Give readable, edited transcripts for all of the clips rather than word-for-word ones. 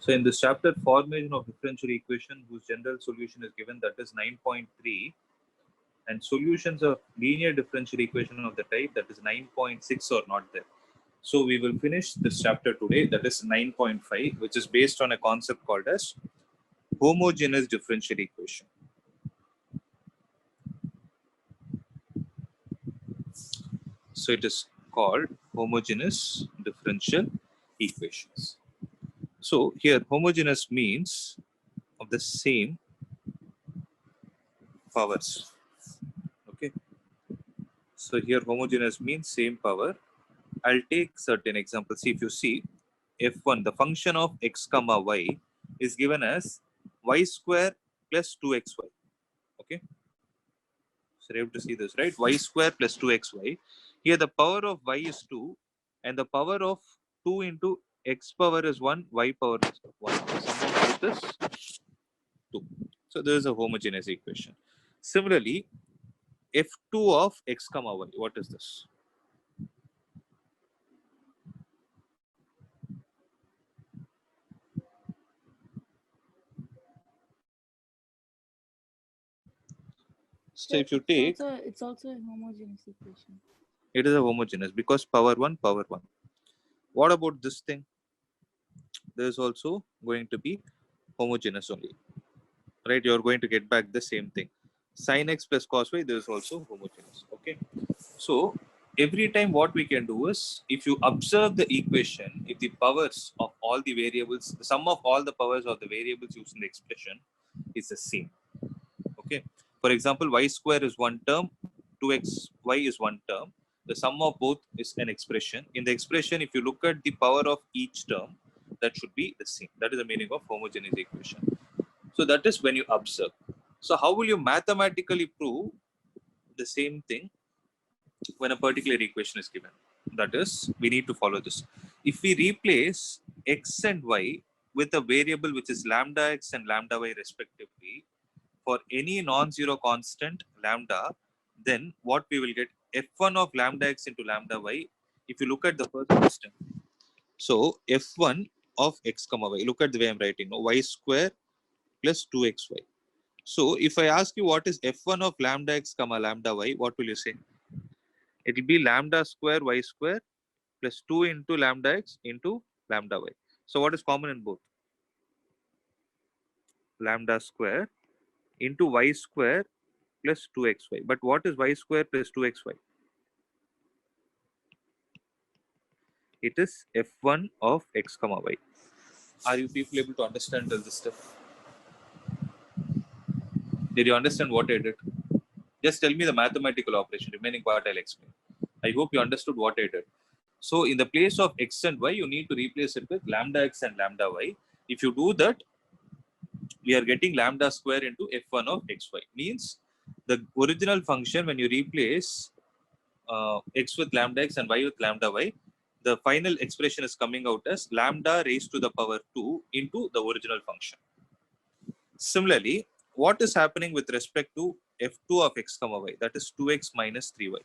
So in this chapter, formation of differential equation whose general solution is given, that is 9.3, and solutions of linear differential equation of the type, that is 9.6, are not there. So we will finish this chapter today, that is 9.5, which is based on a concept called as homogeneous differential equation. So it is called homogeneous differential equations. So here homogeneous means of the same powers. Okay. So here homogeneous means same power. I'll take certain examples. See, if you see f1, the function of x comma y is given as y square plus 2xy. Okay. So you have to see this, right? Y square plus 2xy. Here the power of y is 2 and the power of 2 into x power is 1, y power is 1. The sum of both is 2. So there is a homogeneous equation. Similarly, f2 of x comma y, what is this? So if you take, it's also a homogeneous equation. it is a homogeneous because power 1, power 1. What about this thing? There is also going to be homogeneous only, right? You're going to get back the same thing. Sin x plus cos y, there is also homogeneous. Okay. So every time what we can do is, if you observe the equation, if the powers of all the variables, the sum of all the powers of the variables used in the expression is the same. Okay. For example, y square is one term, 2xy is one term. The sum of both is an expression. In the expression, if you look at the power of each term, that should be the same. That is the meaning of homogeneous equation. So that is when you observe. So how will you mathematically prove the same thing when a particular equation is given? That is, we need to follow this. If we replace x and y with a variable which is lambda x and lambda y respectively, for any non-zero constant lambda, then what we will get, f1 of lambda x into lambda y. If you look at the first question, so f1 of x comma y, look at the way I'm writing, no? Y square plus 2xy. So if I ask you what is f1 of lambda x comma lambda y, what will you say? It will be lambda square y square plus 2 into lambda x into lambda y. So what is common in both? Lambda square into y square plus 2xy. But what is y square plus 2xy? It is f1 of x comma y. Are you people able to understand all this stuff? Did you understand what I did? Just tell me the mathematical operation. Remaining part I'll explain. I hope you understood what I did. So in the place of x and y, you need to replace it with lambda x and lambda y. If you do that, we are getting lambda square into f1 of xy. Means the original function, when you replace x with lambda x and y with lambda y, the final expression is coming out as lambda raised to the power 2 into the original function. Similarly, what is happening with respect to f2 of x comma y? That is 2x minus 3y.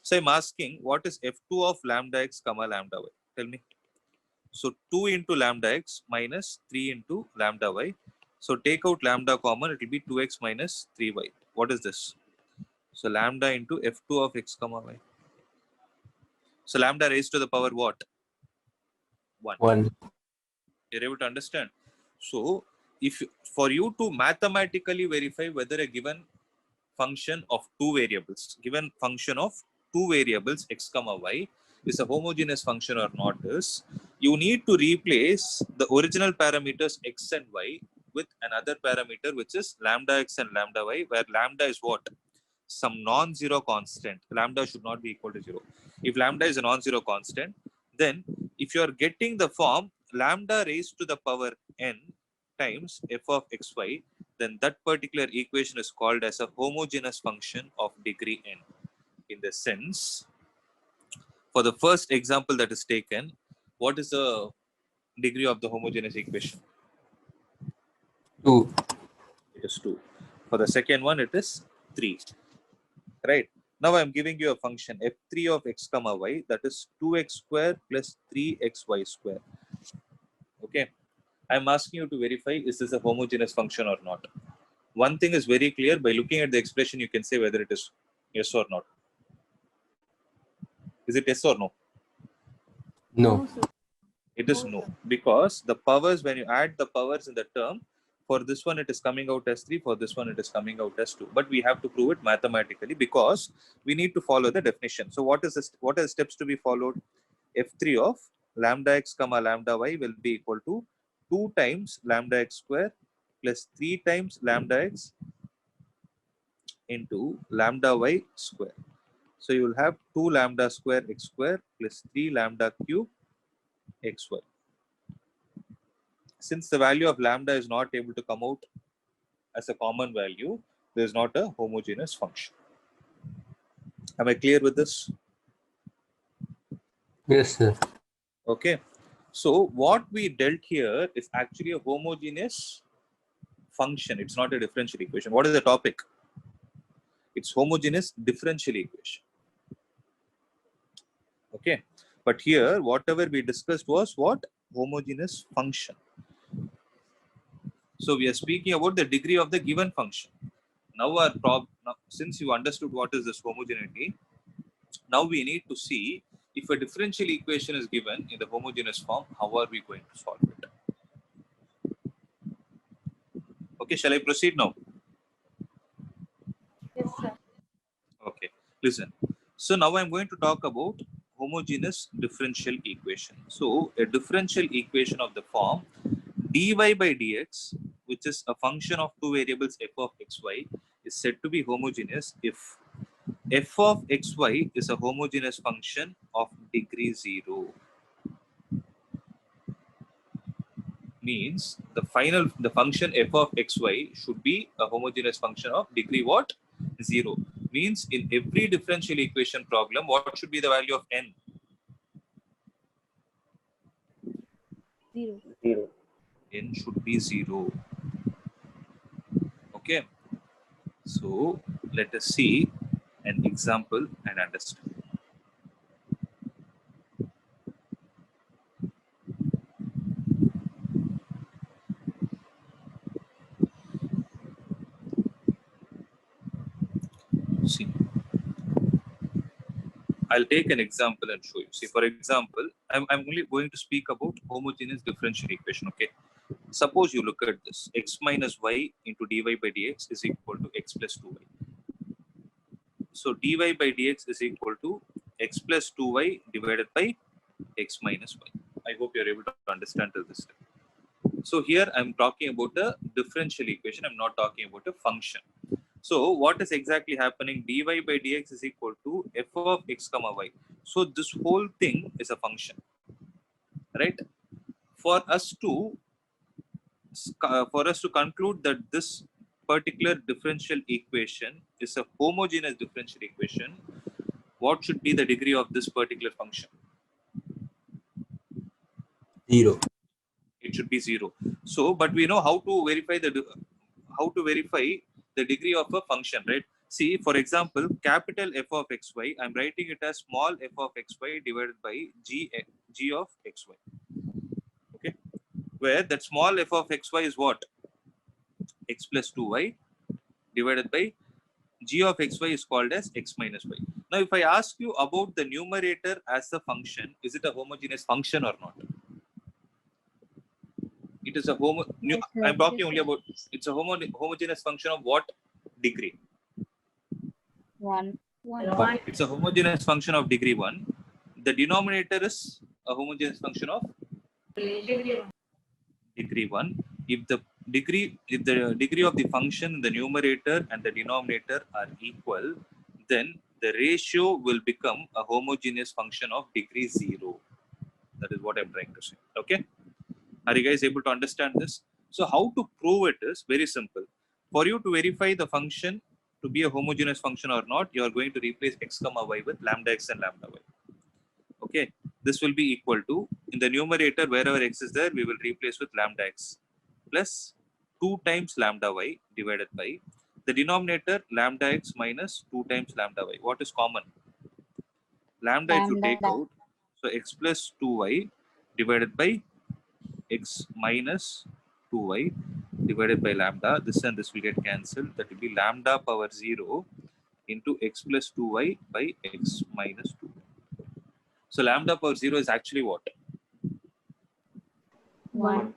So I'm asking, what is f2 of lambda x comma lambda y? Tell me. So 2 into lambda x minus 3 into lambda y. So take out lambda common, it will be 2x minus 3y. What is this? So lambda into f2 of x comma y. So lambda raised to the power what? 1. 1. You're able to understand? So if for you to mathematically verify whether a given function of two variables, x comma y, is a homogeneous function or not, is you need to replace the original parameters x and y with another parameter which is lambda x and lambda y, where lambda is what? Some non-zero constant. Lambda should not be equal to 0. If lambda is a non-zero constant, then if you are getting the form lambda raised to the power n times f of xy, then that particular equation is called as a homogeneous function of degree n. In the sense, for the first example that is taken, what is the degree of the homogeneous equation? 2. It is 2. For the second one, it is 3. Right? Now I am giving you a function f3 of x comma y, that is 2x square plus 3xy square. Okay. I'm asking you to verify, is this a homogeneous function or not? One thing is very clear, by looking at the expression, you can say whether it is yes or not. Is it yes or no? No, No. sir. It is no, because the powers, when you add the powers in the term, for this one it is coming out as 3, for this one it is coming out as 2. But we have to prove it mathematically because we need to follow the definition. So what is this, what are the steps to be followed? F3 of lambda x comma lambda y will be equal to 2 times lambda x square plus 3 times lambda x into lambda y square. So you will have 2 lambda square x square plus 3 lambda cube xy. Since the value of lambda is not able to come out as a common value, there is not a homogeneous function. Am I clear with this? Yes, sir. Okay. So what we dealt here is actually a homogeneous function. It's not a differential equation. What is the topic? It's homogeneous differential equation. Okay. But here, whatever we discussed was what? Homogeneous function. So we are speaking about the degree of the given function. Now, since you understood what is this homogeneity, now we need to see if a differential equation is given in the homogeneous form, how are we going to solve it? Okay, shall I proceed now? Yes, sir. Okay, listen. So now I'm going to talk about homogeneous differential equation. So a differential equation of the form dy by dx, which is a function of two variables f of xy, is said to be homogeneous if f of xy is a homogeneous function of degree 0. Means the function f of xy should be a homogeneous function of degree what? 0. Means in every differential equation problem, what should be the value of n? 0. N should be 0. Okay. So let us see an example and understand. See, I'll take an example and show you. See, for example, I'm only going to speak about homogeneous differential equation. Okay. Suppose you look at this, x minus y into dy by dx is equal to x plus 2y. So dy by dx is equal to x plus 2y divided by x minus y. I hope you're able to understand till this step. So here I'm talking about a differential equation. I'm not talking about a function. So what is exactly happening? Dy by dx is equal to f of x comma y. So this whole thing is a function, right? For us to conclude that this particular differential equation is a homogeneous differential equation, what should be the degree of this particular function? 0. It should be 0. So but we know how to verify the degree of a function, right? See, for example, capital f of xy, I'm writing it as small f of xy divided by g of xy. Okay, where that small f of xy is what? X plus 2y divided by g of xy is called as x minus y. Now, if I ask you about the numerator as a function, is it a homogeneous function or not? It is a Yes, sir. I'm talking Yes, only sir. about, it's a homogeneous function of what degree? 1. 1. 1. It's a homogeneous function of degree 1. The denominator is a homogeneous function of degree 1. If the degree of the function in the numerator and the denominator are equal, then the ratio will become a homogeneous function of degree 0. That is what I'm trying to say. Okay, are you guys able to understand this? So how to prove it is very simple. For you to verify the function to be a homogeneous function or not, you are going to replace x comma y with lambda x and lambda y. Okay, this will be equal to, in the numerator wherever x is there, we will replace with lambda x plus 2 times lambda y divided by the denominator lambda x minus 2 times lambda y. What is common? Lambda if you take Lambda. out, so x plus 2y divided by x minus 2y divided by lambda. This and this will get cancelled. That will be lambda power 0 into x plus 2y by x minus 2. So lambda power 0 is actually what? 1.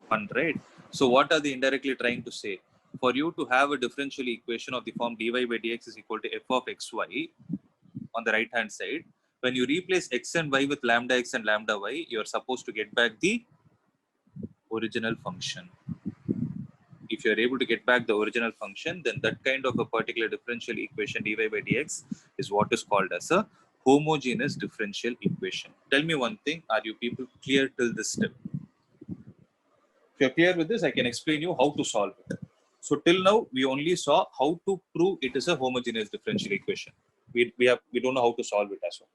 1, right? So what are they indirectly trying to say? For you to have a differential equation of the form dy by dx is equal to f of xy on the right hand side, when you replace x and y with lambda x and lambda y, you are supposed to get back the original function. If you are able to get back the original function, then that kind of a particular differential equation dy by dx is what is called as a homogeneous differential equation. Tell me one thing, are you people clear till this step? If you're clear with this, I can explain you how to solve it. So till now, we only saw how to prove it is a homogeneous differential equation. We don't know how to solve it as well.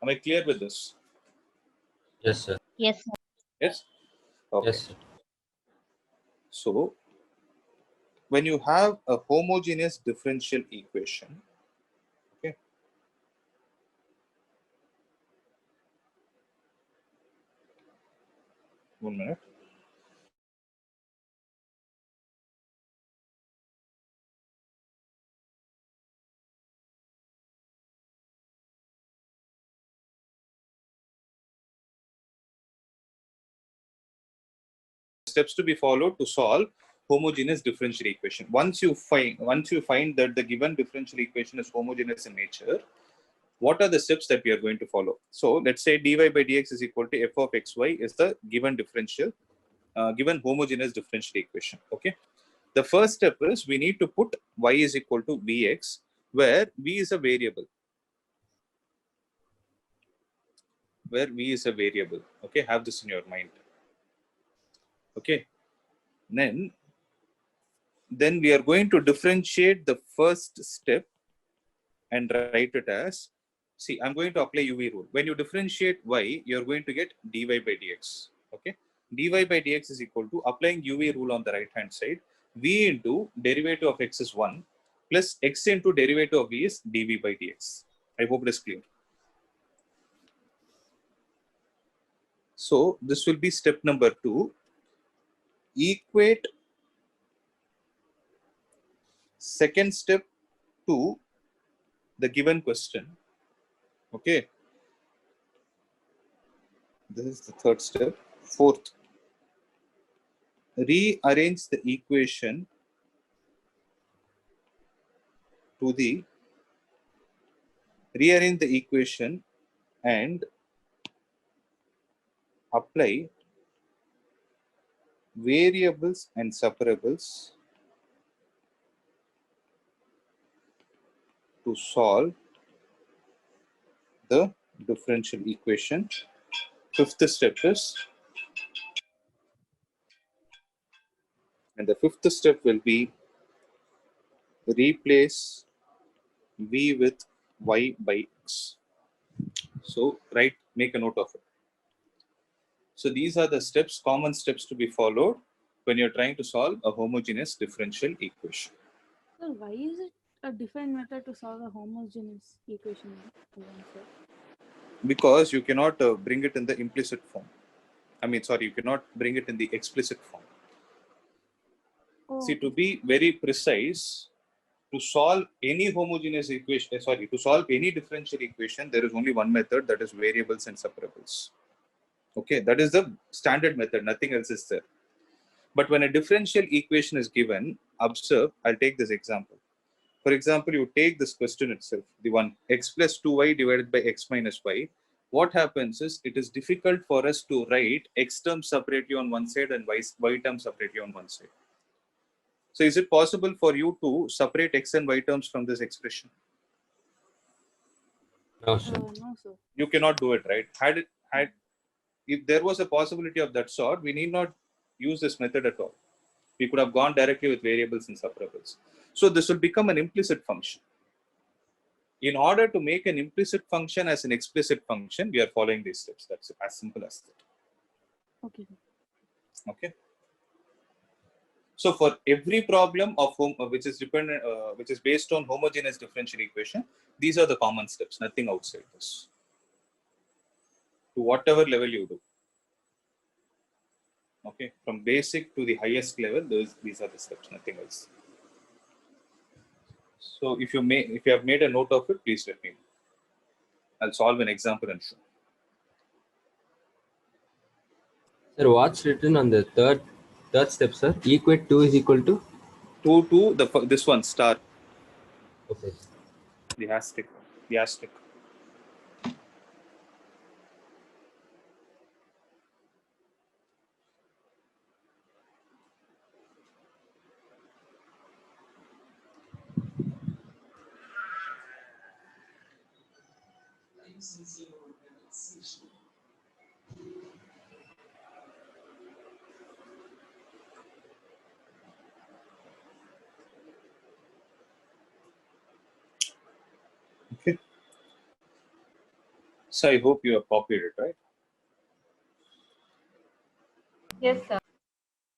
Am I clear with this? Yes, sir. Yes, sir. Yes? Okay. Yes, sir. So when you have a homogeneous differential equation, okay, one minute. Steps to be followed to solve homogeneous differential equation. Once you find that the given differential equation is homogeneous in nature, what are the steps that we are going to follow? So let's say dy by dx is equal to f of xy is the given differential, given homogeneous differential equation. Okay. The first step is we need to put y is equal to vx, where v is a variable. Where v is a variable. Okay, have this in your mind. Okay. Then we are going to differentiate the first step and write it as, see, I'm going to apply UV rule. When you differentiate y, you're going to get dy by dx. Okay, dy by dx is equal to, applying UV rule on the right hand side, v into derivative of x is 1 plus x into derivative of v is dv by dx. I hope it is clear. So this will be step number 2. Equate second step to the given question. Okay, this is the third step. Fourth, rearrange the equation to the rearrange the equation and apply variables and separables to solve the differential equation. Fifth step is, and the fifth step will be replace v with y by x. So make a note of it. So these are the steps, common steps to be followed when you're trying to solve a homogeneous differential equation. Sir, why is it a different method to solve a homogeneous equation alone, sir? Because you cannot bring it in the implicit form. You cannot bring it in the explicit form. Oh, See, to be very precise, to solve any homogeneous equation, to solve any differential equation, there is only one method, that is variables and separables. Okay, that is the standard method, nothing else is there. But when a differential equation is given, observe, I'll take this example. For example, you take this question itself, the one x plus 2y divided by x minus y. What happens is, it is difficult for us to write x term separately on one side and y term separately on one side. So is it possible for you to separate x and y terms from this expression? No, sir. no, sir. You cannot do it, right? If there was a possibility of that sort, we need not use this method at all. We could have gone directly with variables and separables. So this will become an implicit function. In order to make an implicit function as an explicit function, we are following these steps. That's as simple as that. Okay. Okay. So for every problem of which is based on homogeneous differential equation, these are the common steps. Nothing outside this. to whatever level you do. Okay, from basic to the highest level, these are the steps, nothing else. So if you have made a note of it, please let me know. I'll solve an example and show. Sir, what's written on the third step, sir? Equate 2 is equal to? 2 to this one star, Okay. the asterisk, the asterisk. Okay. So I hope you have copied it, right? Yes, sir.